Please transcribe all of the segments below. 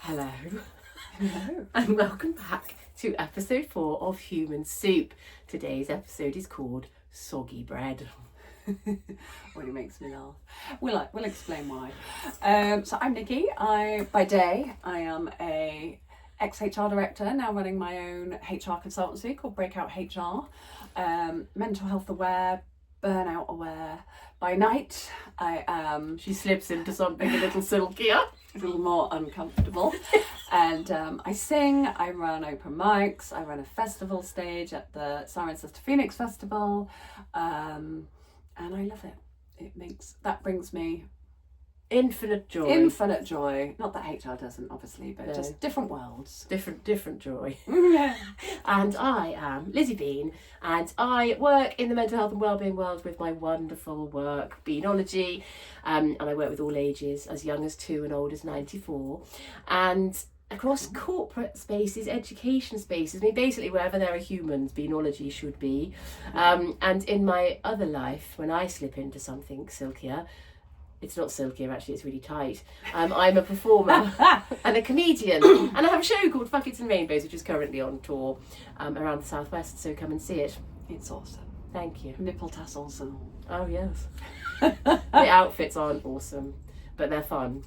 Hello. Hello. And welcome back to episode 4 of Human Soup. Today's episode is called Soggy Bread. Already makes me laugh. We'll explain why. So I'm Nicki. By day, I am a ex-HR director, now running my own HR consultancy called Breakout HR. Mental health aware, burnout aware. By night, I am... She slips into something a little silkier. A little more uncomfortable. And I sing, I run open mics, I run a festival stage at the Siren Sister Phoenix Festival. And I love it. That brings me Infinite joy. infinite joy. Not that HR doesn't, obviously, but No. just different worlds. Different joy. Yeah. And I am Lizzie Bean, and I work in the mental health and wellbeing world with my wonderful work, Beanology, and I work with all ages, as young as 2 and old as 94, and across corporate spaces, education spaces, I mean basically wherever there are humans, Beanology should be, and in my other life, when I slip into something silkier, it's not silkier actually, it's really tight. I'm a performer and a comedian, and I have a show called Buckets and Rainbows, which is currently on tour around the southwest, so come and see it. It's awesome. Thank you. Nipple tassels and all. Oh yes. The outfits aren't awesome, but they're fun.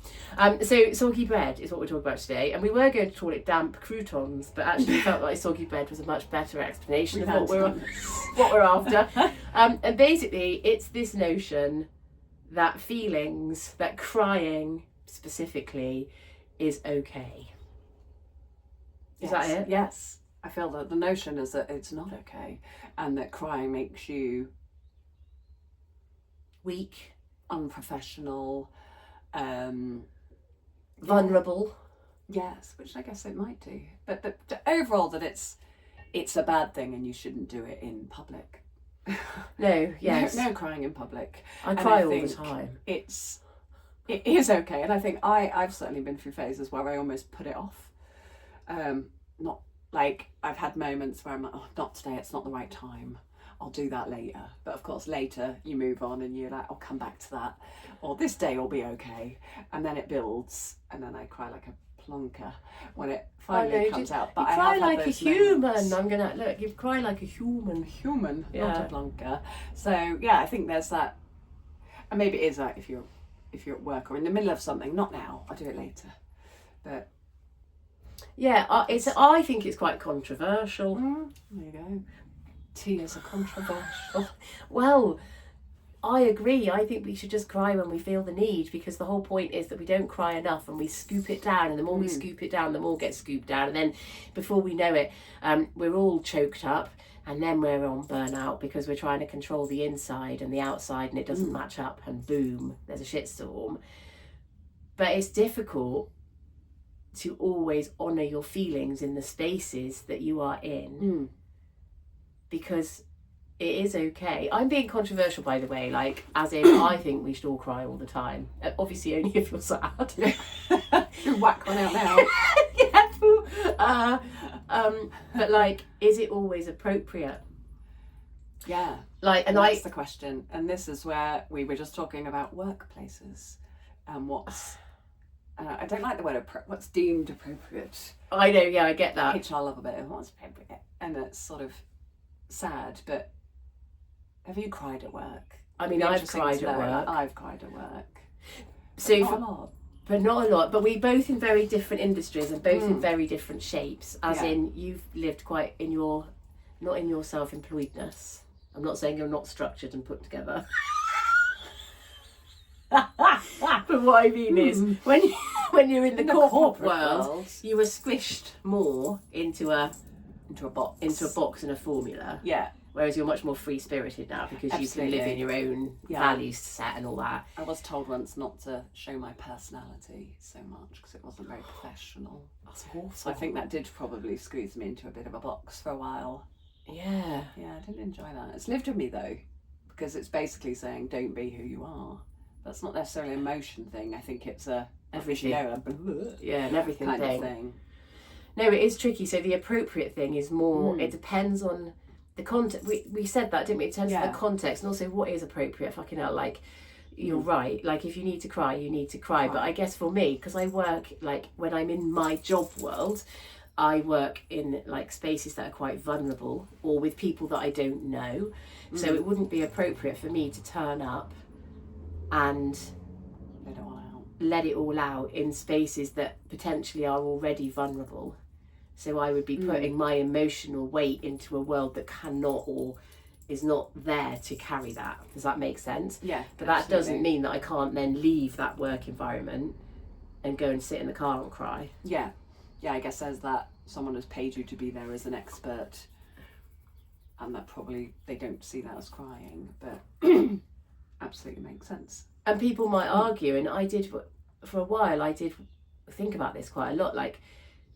So soggy bread is what we're talking about today, and we were going to call it damp croutons, but actually we felt like soggy bread was a much better explanation of what we're after. And basically it's this notion that feelings, that crying specifically, is okay. Is that it? Yes. I feel that the notion is that it's not okay, and that crying makes you Weak, unprofessional, vulnerable. Yes, which I guess it might do. But overall, that it's a bad thing, and you shouldn't do it in public. No, yes. No crying in public. I And cry all the think time. It is okay, and I think I've certainly been through phases where I almost put it off. Not like I've had moments where I'm like, oh, not today, it's not the right time. I'll do that later. But of course, later you move on and you're like, I'll come back to that, or this day will be okay, and then it builds, and then I cry like a plonker when it finally comes out. But you I cry have had like a those human. moments. I'm gonna look. You cry like a human. Human, Yeah. not a plonker. So yeah, I think there's that, and maybe it is that if you're at work or in the middle of something. Not now. I'll do it later. But Yeah, I think it's quite controversial. there you go. Tears are controversial. Well, I agree. I think we should just cry when we feel the need, because the whole point is that we don't cry enough and we scoop it down, and the more we scoop it down, the more gets scooped down, and then before we know it, we're all choked up, and then we're on burnout because we're trying to control the inside and the outside, and it doesn't match up, and boom, there's a shitstorm. But it's difficult to always honour your feelings in the spaces that you are in, because it is okay. I'm being controversial, by the way, like, as in, I think we should all cry all the time. Obviously, only if you're sad. Whack one out now. Yeah. But, like, is it always appropriate? Yeah. Like, and that's the question. And this is where we were just talking about workplaces and what's... I don't like the word what's deemed appropriate. I know, yeah, I get that. HR love a bit of what's appropriate. And it's sort of sad, but... Have you cried at work? I mean, I've cried at work. I've cried at work. So not a lot. But not a lot. But we both in very different industries and both in very different shapes. As in, you've lived quite in your, not in your self-employedness. I'm not saying you're not structured and put together. But what I mean is, when you're in the corporate world, you were squished more into a box and a formula. Yeah. Whereas you're much more free-spirited now, because you can live in your own values set and all that. I was told once not to show my personality so much because it wasn't very professional. That's awful. So I think that did probably squeeze me into a bit of a box for a while. Yeah. Yeah, I didn't enjoy that. It's lived with me though, because it's basically saying don't be who you are. That's not necessarily an emotion thing. I think it's a everything. An everything kind of thing. No, it is tricky. So the appropriate thing is more. It depends on the context. We said that, didn't we? It depends on the context, and also what is appropriate. Fucking hell, like you're right. Like, if you need to cry, you need to cry. But I guess for me, because I work, like, when I'm in my job world, I work in, like, spaces that are quite vulnerable or with people that I don't know. So it wouldn't be appropriate for me to turn up and let it all out in spaces that potentially are already vulnerable. So I would be putting my emotional weight into a world that cannot or is not there to carry that. Does that make sense? Yeah. But that doesn't mean that I can't then leave that work environment and go and sit in the car and cry. Yeah. Yeah, I guess there's that someone has paid you to be there as an expert, and that probably they don't see that as crying, but absolutely makes sense. And people might argue, and I did, for a while, I did think about this quite a lot, like,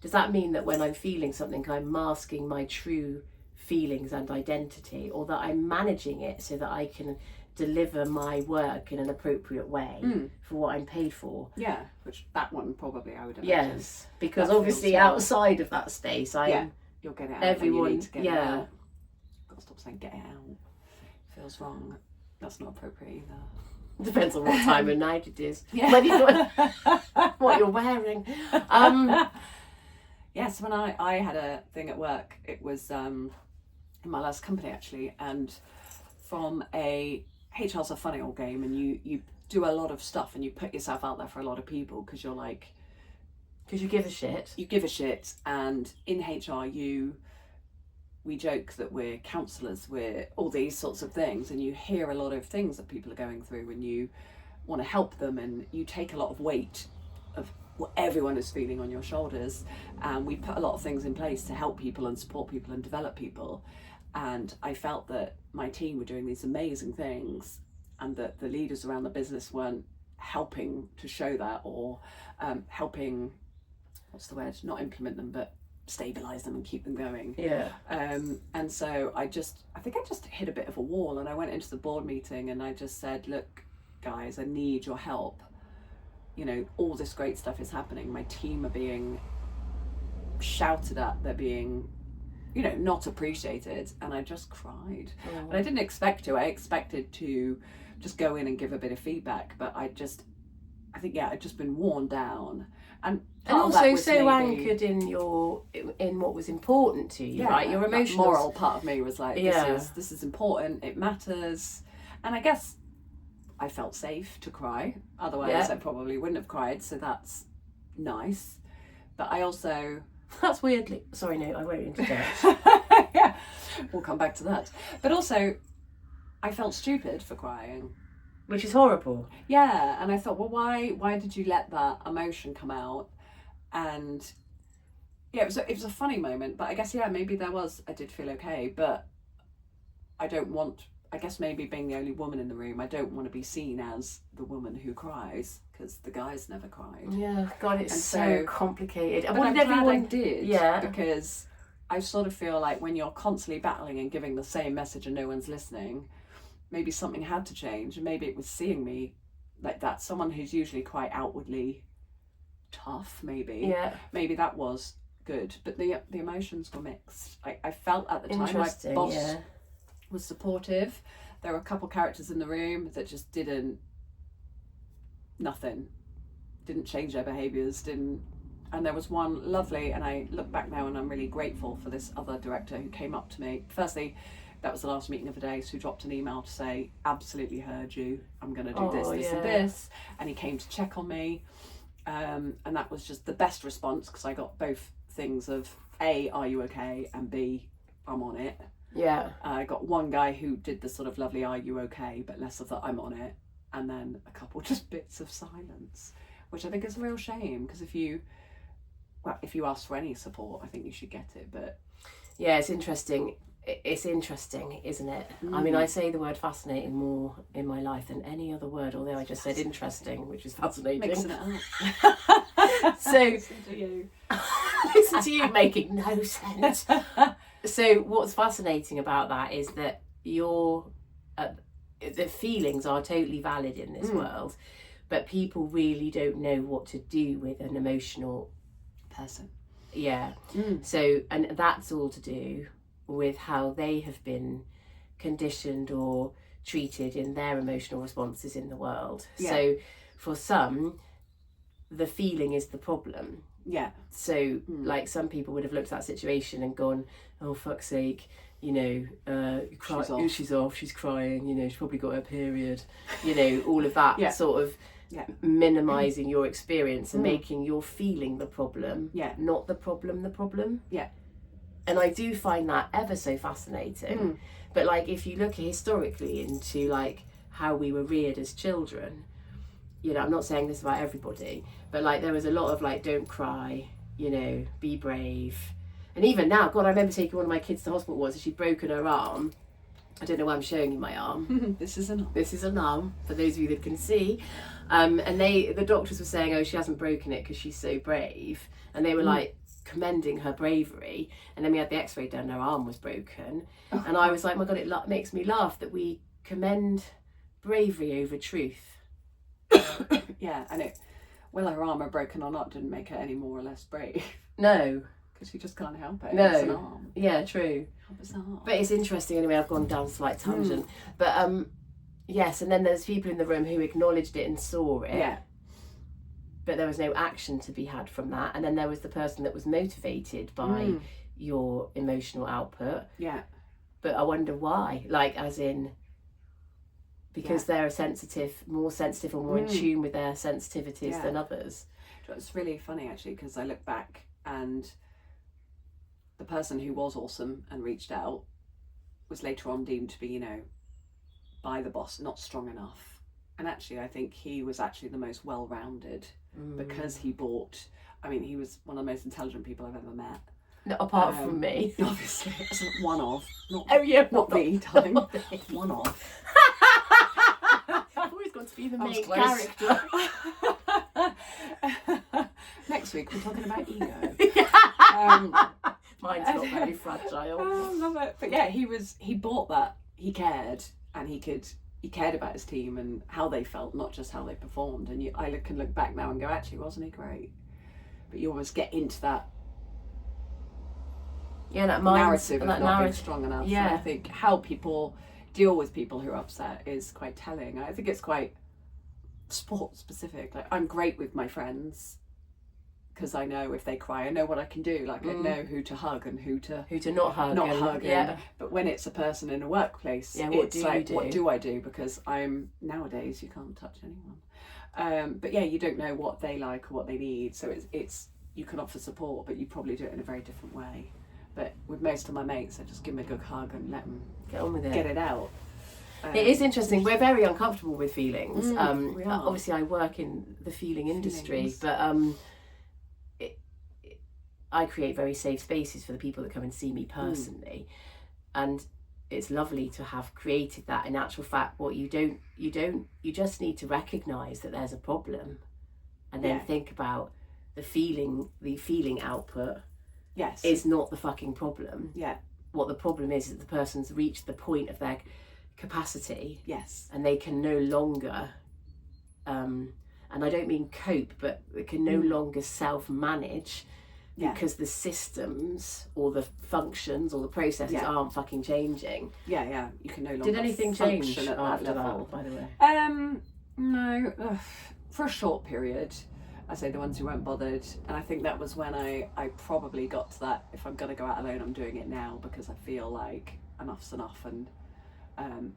does that mean that when I'm feeling something, I'm masking my true feelings and identity, or that I'm managing it so that I can deliver my work in an appropriate way for what I'm paid for? Yeah, which that one probably I would imagine. Yes, because obviously outside of that space, you'll get it out. Everyone, you need to get it out. Got to stop saying get it out. Feels wrong. That's not appropriate either. Depends on what time of night it is. Yeah. What you're wearing. Yes, when I had a thing at work, it was in my last company actually, and from HR's a funny old game, and you do a lot of stuff and you put yourself out there for a lot of people because you're like... Because you give a shit. You give a shit, and in HR we joke that we're counsellors, we're all these sorts of things, and you hear a lot of things that people are going through and you want to help them, and you take a lot of weight of what everyone is feeling on your shoulders, and we put a lot of things in place to help people and support people and develop people. And I felt that my team were doing these amazing things, and that the leaders around the business weren't helping to show that, or helping, what's the word, not implement them, but stabilize them and keep them going. Yeah. And so I think I just hit a bit of a wall, and I went into the board meeting and I just said, look guys, I need your help. You know, all this great stuff is happening. My team are being shouted at, they're being, you know, not appreciated. And I just cried. But I didn't expect to. I expected to just go in and give a bit of feedback. But I'd just been worn down. And also so anchored in what was important to you, right? Your emotional moral part of me was like, this is important, it matters. And I guess I felt safe to cry, otherwise I probably wouldn't have cried, so that's nice. But I also... That's weirdly... Sorry, no, I won't interject. Yeah, we'll come back to that. But also, I felt stupid for crying. Which is horrible. Yeah, and I thought, well, why did you let that emotion come out? And yeah, it was a funny moment, but I guess, maybe I did feel okay, but I don't want... I guess maybe being the only woman in the room, I don't want to be seen as the woman who cries, because the guys never cried. Yeah, God, it's so complicated. But I'm glad I did, because I sort of feel like when you're constantly battling and giving the same message and no one's listening, maybe something had to change, and maybe it was seeing me like that, someone who's usually quite outwardly tough, maybe that was good, but the emotions were mixed. I felt at the time my boss was supportive. There were a couple characters in the room that just didn't change their behaviours, and there was one lovely, and I look back now and I'm really grateful for this other director who came up to me. Firstly, that was the last meeting of the day, so he dropped an email to say, absolutely heard you, I'm going to do this and this, and he came to check on me, and that was just the best response, because I got both things of A, are you okay, and B, I'm on it. Yeah. I got one guy who did the sort of lovely, are you okay, but less of the I'm on it, and then a couple just bits of silence, which I think is a real shame, because if you ask for any support, I think you should get it. But yeah, it's interesting, isn't it? I mean, I say the word fascinating more in my life than any other word, although I just said interesting, which is fascinating. Mixing it up. So listen to you. Listen to you making no sense. So what's fascinating about that is that the feelings are totally valid in this world, but people really don't know what to do with an emotional person. Yeah. So, and that's all to do with how they have been conditioned or treated in their emotional responses in the world. Yeah. So for some, the feeling is the problem. Yeah. So like some people would have looked at that situation and gone, oh fuck's sake, you know, she's off, she's crying, you know, she's probably got her period, you know, all of that sort of minimizing your experience and making your feeling the problem, not the problem. Yeah. And I do find that ever so fascinating. But like if you look historically into like how we were reared as children, you know, I'm not saying this about everybody, but like there was a lot of like, don't cry, you know, be brave. And even now, God, I remember taking one of my kids to hospital once and she'd broken her arm. I don't know why I'm showing you my arm. This is an arm. This is an arm, for those of you that can see. And the doctors were saying, oh, she hasn't broken it because she's so brave. And they were like commending her bravery. And then we had the x-ray done, her arm was broken. And I was like, my God, it makes me laugh that we commend bravery over truth. Yeah, and whether her arm are broken or not didn't make her any more or less brave. No. Because she just can't help it. No. It's an arm. Yeah, true. How bizarre. But it's interesting anyway, I've gone down a slight tangent. But yes, and then there's people in the room who acknowledged it and saw it. Yeah. But there was no action to be had from that. And then there was the person that was motivated by your emotional output. Yeah. But I wonder why. Like, as in, because they're more sensitive or more in tune with their sensitivities than others. It's really funny, actually, because I look back and the person who was awesome and reached out was later on deemed to be, you know, by the boss, not strong enough. And actually, I think he was actually the most well-rounded because he he was one of the most intelligent people I've ever met. No, apart from me. Obviously. One of. Not, not the time. One of. I've always got to be the main character. Next week we're talking about ego. Mine's not very fragile. I love it. But yeah, he bought that. He cared, and he cared about his team and how they felt, not just how they performed. And I can look back now and go, actually, wasn't he great? But you almost get into that that narrative of that not being strong enough. Yeah. And I think how people deal with people who are upset is quite telling. I think it's quite sport specific. Like, I'm great with my friends because I know if they cry, I know what I can do. Like, I know who to hug and who to not hug. Yeah. But when it's a person in a workplace, it's like, what do I do? Because nowadays you can't touch anyone. But yeah, you don't know what they like or what they need. So it's you can offer support, but you probably do it in a very different way. But with most of my mates, I just give them a good hug and let them get on with it, get it out. It is interesting. We're very uncomfortable with feelings. We are. Obviously, I work in the feeling industry, but I create very safe spaces for the people that come and see me personally, and it's lovely to have created that. In actual fact, what you just need to recognise that there's a problem, and then think about the feeling output. Yes, is not the fucking problem. Yeah. What the problem is that the person's reached the point of their capacity. Yes. And they can no longer, and I don't mean cope, but they can no longer self-manage because the systems or the functions or the processes aren't fucking changing. Yeah. You can no longer. Did anything change at after that level? By the way? No. For a short period. I say the ones who weren't bothered, and I think that was when I probably got to that, if I'm going to go out alone, I'm doing it now because I feel like enough's enough. And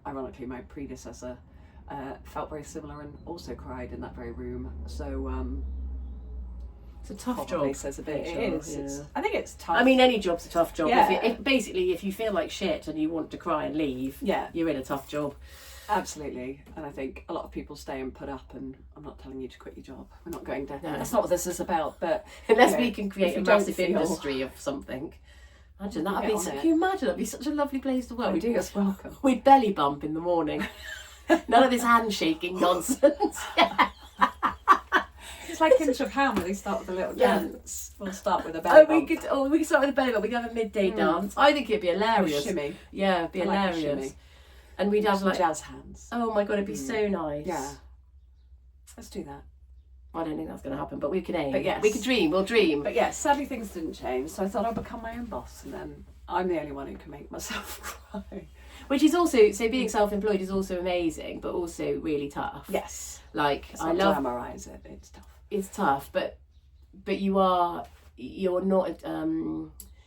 ironically, my predecessor felt very similar and also cried in that very room. So it's a tough job. Says a bit. It is. I think it's tough. I mean, any job's a tough job. Yeah. If you feel like shit and you want to cry and leave, you're in a tough job. Absolutely. And I think a lot of people stay and put up, and I'm not telling you to quit your job. We're not going to. No. That's not what this is about. But unless we can create a massive industry of something. Imagine that'd be. Can you imagine? That'd be such a lovely place to work. We do us welcome. We'd belly bump in the morning. None of this handshaking nonsense. It's like Kinch of Ham, where they start with a little dance. We'll start with a belly bump. We could start with a belly bump. We could have a midday dance. I think it'd be hilarious. Shimmy. Yeah, it'd be hilarious. And we'd have like jazz hands. Oh my God, it'd be so nice. Yeah. Let's do that. I don't think that's going to happen, but we can aim. But yes. We can dream, we'll dream. But yes, sadly things didn't change, so I thought I'd become my own boss, and then I'm the only one who can make myself cry. Which is also, so being self-employed is also amazing, but also really tough. Yes. Like, I love glamorise it. It's tough. It's tough, but you're not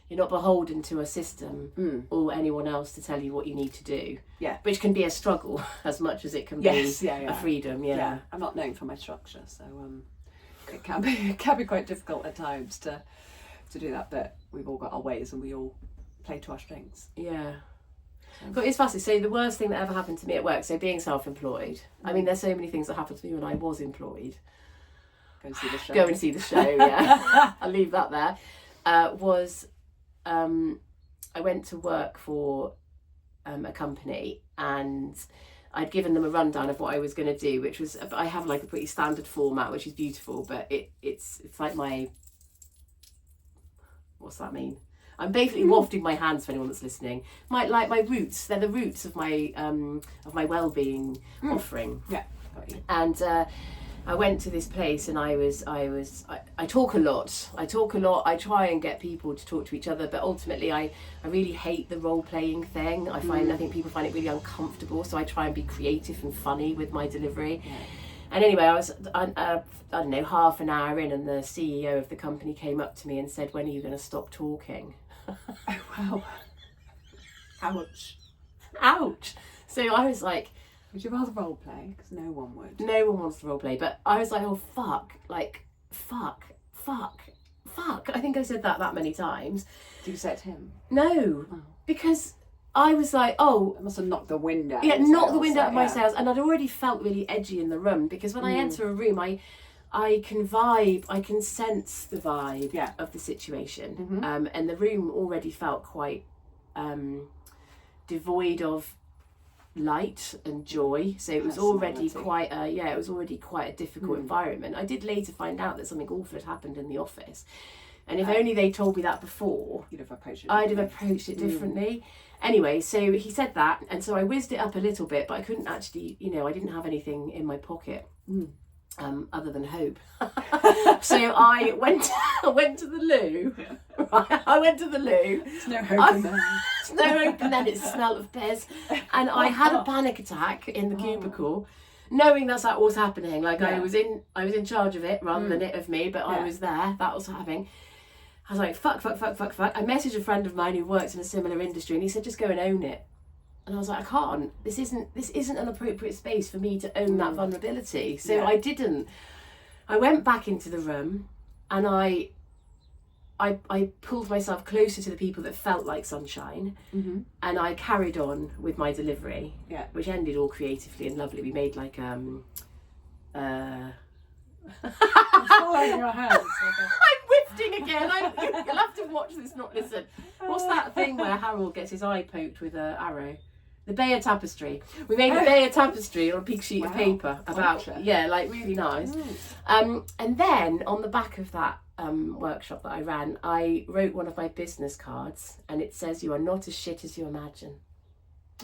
beholden to a system or anyone else to tell you what you need to do. Yeah. Which can be a struggle as much as it can be a freedom. Yeah. I'm not known for my structure, so it can be quite difficult at times to do that. But we've all got our ways, and we all play to our strengths. Yeah. But it's fascinating. So the worst thing that ever happened to me at work, so being self-employed, I mean, there's so many things that happened to me when I was employed. Go and see the show. Go and see the show, yeah. I'll leave that there. I went to work for a company, and I'd given them a rundown of what I was going to do, which was, I have like a pretty standard format, which is beautiful, but it's like my, what's that mean? I'm basically wafting my hands for anyone that's listening. My roots, they're the roots of my well-being offering. Yeah, got you. And I went to this place, and I talk a lot. I try and get people to talk to each other, but ultimately I really hate the role-playing thing. I think people find it really uncomfortable, so I try and be creative and funny with my delivery. Yeah. And anyway, I was, I don't know, half an hour in, and the CEO of the company came up to me and said, "When are you going to stop talking?" Oh, wow. Ouch. Ouch. So I was like... Would you rather role play? Because no one would. No one wants to role play, but I was like, oh, fuck. Like, fuck. I think I said that many times. Did you say it to him? No. Oh. Because I was like, oh... It must have knocked the wind out. Yeah, knocked the wind out of my sails. And I'd already felt really edgy in the room, because when I enter a room, I can vibe, I can sense the vibe of the situation. And the room already felt quite devoid of light and joy. So it was already quite a difficult environment. I did later find out that something awful had happened in the office. And if only they told me that before, I'd have approached it differently. Anyway, so he said that, and so I whizzed it up a little bit, but I couldn't actually, I didn't have anything in my pocket. Other than hope. So I went to the loo. Right? I went to the loo. There's no hope in there. There's no hope in there. It's the smell of piss. And I had a panic attack in the cubicle, knowing that's what was happening. Like I was in charge of it rather than it of me, but I was there. That was happening. I was like, fuck. I messaged a friend of mine who works in a similar industry, and he said, just go and own it. And I was like, I can't. This isn't an appropriate space for me to own that vulnerability. So I didn't. I went back into the room, and I pulled myself closer to the people that felt like sunshine, and I carried on with my delivery, which ended all creatively and lovely. We made like I'm following your hands. I'm whiffing again. You'll have to watch this, not listen. What's that thing where Harold gets his eye poked with an arrow? The Bayer tapestry. We made a Bayer tapestry on a big sheet of paper like really nice. And then on the back of that workshop that I ran, I wrote one of my business cards, and it says, "You are not as shit as you imagine."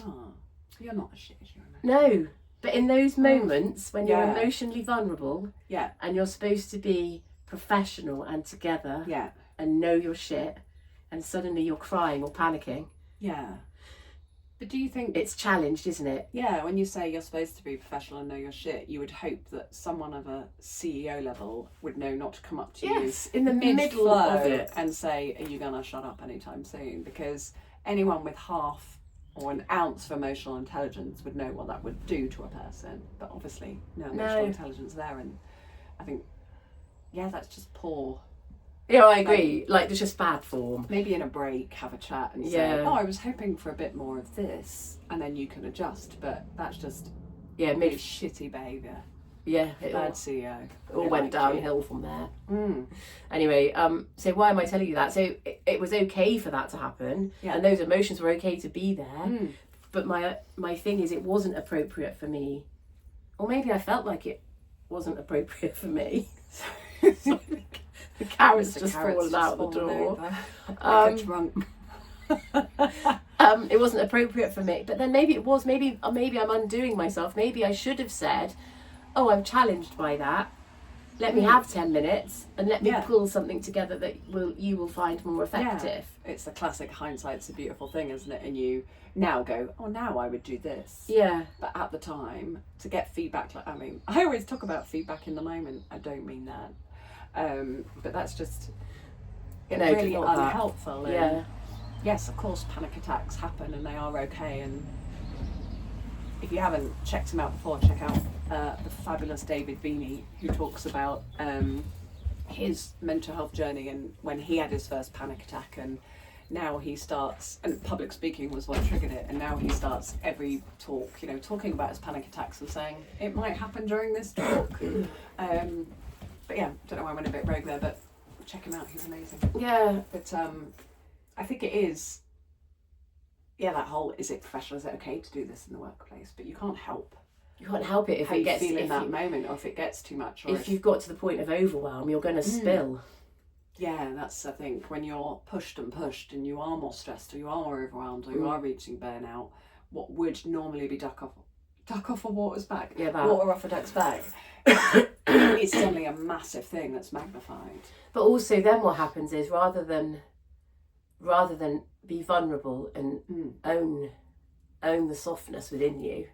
Oh, you're not as shit as you imagine. No, but in those moments when you're emotionally vulnerable, and you're supposed to be professional and together, and know your shit, and suddenly you're crying or panicking. Yeah. But do you think... It's challenged, isn't it? Yeah, when you say you're supposed to be professional and know your shit, you would hope that someone of a CEO level would know not to come up to you in the middle of it and say, are you going to shut up anytime soon? Because anyone with half or an ounce of emotional intelligence would know what that would do to a person. But obviously, no emotional intelligence there. And I think, that's just poor. Yeah, I agree. Like, there's just bad form. Maybe in a break, have a chat and say, I was hoping for a bit more of this, and then you can adjust. But that's just maybe shitty behaviour. Yeah, bad CEO. It all went downhill from there. Anyway, so why am I telling you that? So it was okay for that to happen, and those emotions were okay to be there. But my thing is, it wasn't appropriate for me, or maybe I felt like it wasn't appropriate for me. The carrot's just fallen out the door. Like a trunk. It wasn't appropriate for me. But then maybe it was. Maybe I'm undoing myself. Maybe I should have said, "Oh, I'm challenged by that. Let me have 10 minutes and let me Yeah. pull something together that you will find more effective. Yeah. It's the classic hindsight's a beautiful thing, isn't it? And you now go, oh, now I would do this. Yeah. But at the time, to get feedback, like, I mean, I always talk about feedback in the moment. I don't mean that. But that's just really not that. unhelpful. And Yeah. yes, of course, panic attacks happen and they are okay. And if you haven't checked him out before, check out the fabulous David Beanie, who talks about his mental health journey and when he had his first panic attack, and now he starts, and public speaking was what triggered it, and now he starts every talk, talking about his panic attacks and saying it might happen during this talk. But yeah, don't know why I went a bit rogue there, but check him out, he's amazing. Yeah. But I think it is, that whole, is it professional, is it okay to do this in the workplace? But you can't help You can't help it if how it you gets feel in that moment, or if it gets too much, or if you've got to the point of overwhelm, you're going to spill. Yeah, that's, I think, when you're pushed and you are more stressed, or you are more overwhelmed, or you are reaching burnout, what would normally be duck off a water's back, water off a duck's back, it's suddenly a massive thing that's magnified. But also then what happens is rather than be vulnerable and own the softness within you,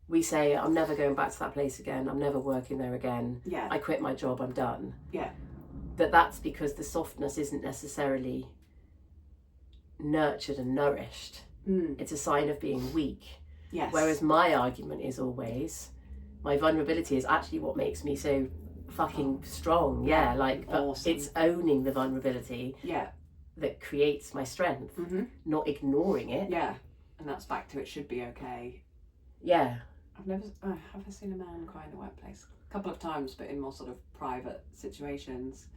we say, I'm never going back to that place again, I'm never working there again, I quit my job, I'm done. Yeah. But that's because the softness isn't necessarily nurtured and nourished. It's a sign of being weak. Yes. Whereas my argument is always, my vulnerability is actually what makes me so fucking strong. Yeah, like, but awesome. It's owning the vulnerability that creates my strength, not ignoring it. Yeah, and that's back to it should be okay. Yeah. Have I seen a man cry in the workplace? A couple of times, but in more sort of private situations.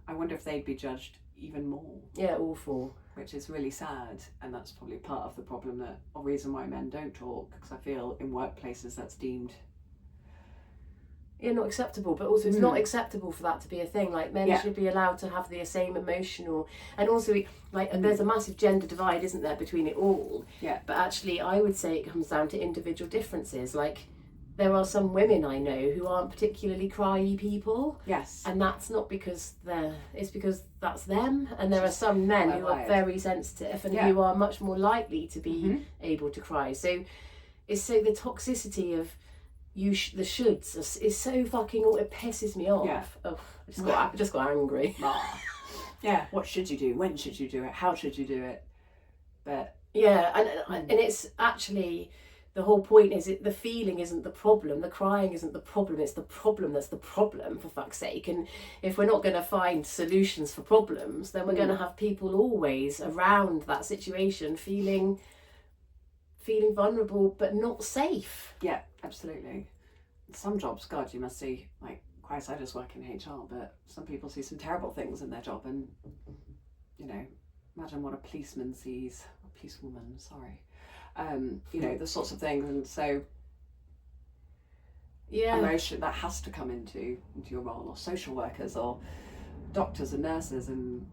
I wonder if they'd be judged even more. Yeah, awful. Which is really sad, and that's probably part of the problem or reason why men don't talk, because I feel in workplaces that's deemed not acceptable, but also it's not acceptable for that to be a thing. Like, men should be allowed to have the same emotional, and also and there's a massive gender divide, isn't there, between it all? Yeah. But actually, I would say it comes down to individual differences. Like, there are some women I know who aren't particularly cryy people. Yes. And that's not because it's because that's them. And there are some men who are very sensitive and who are much more likely to be able to cry. So it's the toxicity of the shoulds is so fucking, it pisses me off. Yeah. Oh, I just got angry. Yeah. What should you do? When should you do it? How should you do it? But yeah, and it's actually, the whole point is the feeling isn't the problem, the crying isn't the problem, it's the problem that's the problem, for fuck's sake. And if we're not going to find solutions for problems, then we're going to have people always around that situation feeling vulnerable but not safe. Yeah, absolutely. Some jobs, God, you must see, like, Christ, I just work in HR, but some people see some terrible things in their job, and imagine what a policeman sees, a policewoman, sorry. The sorts of things, and so emotion that has to come into your role, or social workers, or doctors and nurses, and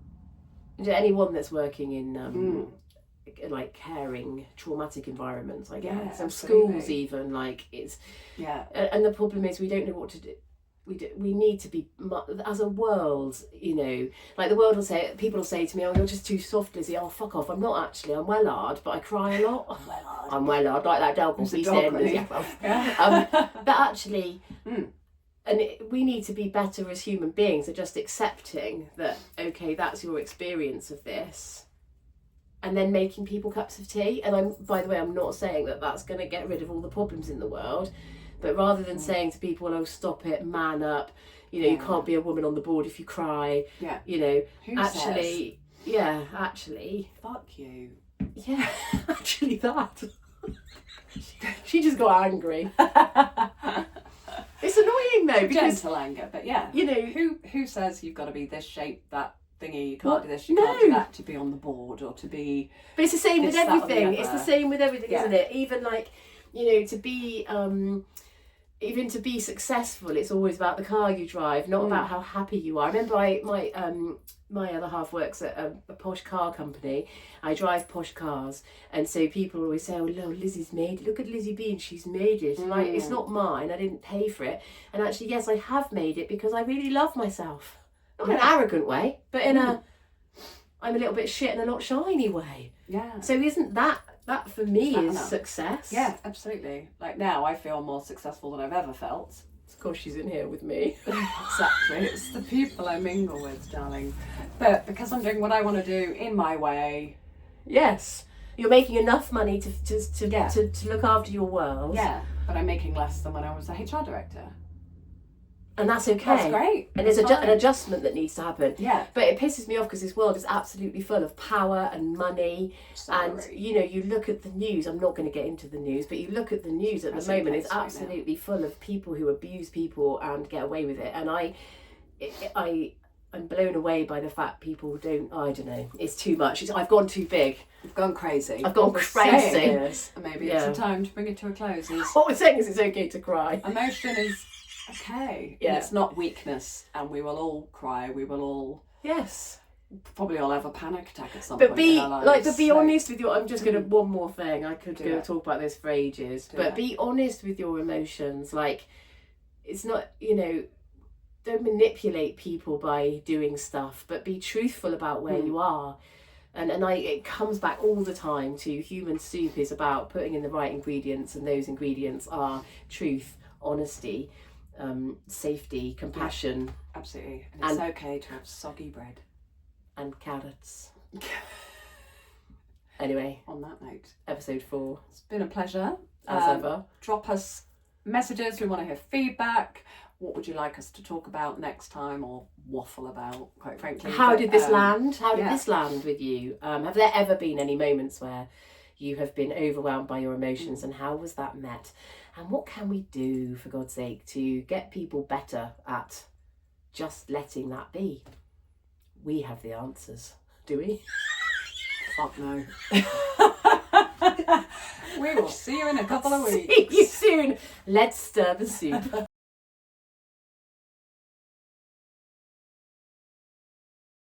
anyone that's working in like caring, traumatic environments, I guess, and schools even, like, it's and the problem is we don't know what to do. We need to be, as a world, like the world will say, people will say to me, oh, you're just too soft, Lizzie. Oh, fuck off, I'm not actually, I'm well hard, but I cry a lot. I'm well hard, like that dog will be saying. But actually, we need to be better as human beings at just accepting that, okay, that's your experience of this, and then making people cups of tea. And by the way, I'm not saying that that's going to get rid of all the problems in the world. But rather than saying to people, oh, stop it, man up, you can't be a woman on the board if you cry, Who actually, says? Actually. Fuck you. Yeah, actually that. She just got angry. It's annoying though, because... Gentle anger, but who says you've got to be this shape, that thingy, you can't do this, you No. can't do that to be on the board, or to be... But it's the same with this, that, or the everything. other. It's the same with everything, isn't it? Even like, to be even to be successful, it's always about the car you drive, not about how happy you are. I remember my other half works at a posh car company. I drive posh cars, and so people always say, "Oh no, Lizzie's made it. Look at Lizzie Bean, she's made it." And it's not mine. I didn't pay for it. And actually, yes, I have made it because I really love myself, not in an arrogant way, but in a I'm a little bit shit and a not shiny way. Yeah. So isn't that for me is success? Yeah, absolutely. Like now I feel more successful than I've ever felt. Of course she's in here with me. Exactly. It's the people I mingle with, darling. But because I'm doing what I want to do in my way. Yes. You're making enough money to look after your world. Yeah. But I'm making less than when I was a HR director. And that's okay. That's great. And there's an adjustment that needs to happen. Yeah. But it pisses me off because this world is absolutely full of power and money. And, you look at the news. I'm not going to get into the news, but you look at the news at the moment. It's absolutely full of people who abuse people and get away with it. And I'm blown away by the fact people don't, I don't know, it's too much. I've gone too big. You've gone crazy. I've gone crazy. Is, maybe it's the time to bring it to a close. What we're saying is it's okay to cry. Emotion is okay. Yeah. And it's not weakness, and we will all cry. We will all probably all have a panic attack at some point in our lives. But be honest with I'm just gonna one more thing. I could go talk about this for ages. But be honest with your emotions. Like it's not, don't manipulate people by doing stuff, but be truthful about where you are. And it comes back all the time to human soup is about putting in the right ingredients, and those ingredients are truth, honesty, safety, compassion. Absolutely. And it's okay to have soggy bread. And carrots. Anyway. On that note. Episode 4. It's been a pleasure. As ever. Drop us messages. We want to hear feedback. What would you like us to talk about next time or waffle about, quite frankly? How did this land? How did this land with you? Have there ever been any moments where you have been overwhelmed by your emotions, and how was that met? And what can we do, for God's sake, to get people better at just letting that be? We have the answers, do we? Fuck no. We will see you in a couple of weeks. See you soon. Let's stir the soup.